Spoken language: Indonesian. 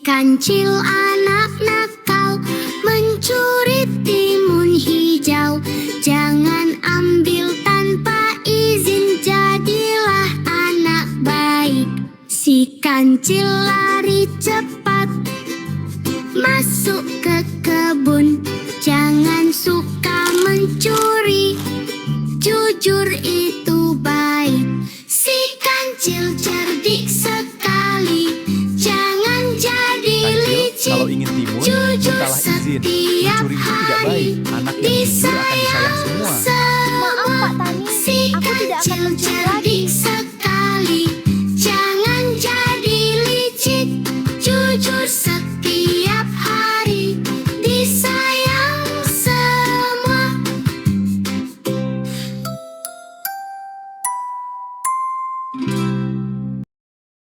kancil anak nakal, mencuri timun hijau. Jangan ambil tanpa izin, jadilah anak baik. Si kancil lari cepat masuk ke kebun. Jangan suka mencuri, jujur itu baik. Si kancil cerdik sekali, jangan jadi licik. Kalau ingin timun, Jujur mintalah izin. setiap Mencuri itu tidak hari, baik. Anak yang jujur akan disayang semua. Maaf Pak Tani, Si aku tidak akan kancil mencuri lagi. cerdik sekali, jangan jadi licik. Jujur setiap hari, disayang semua.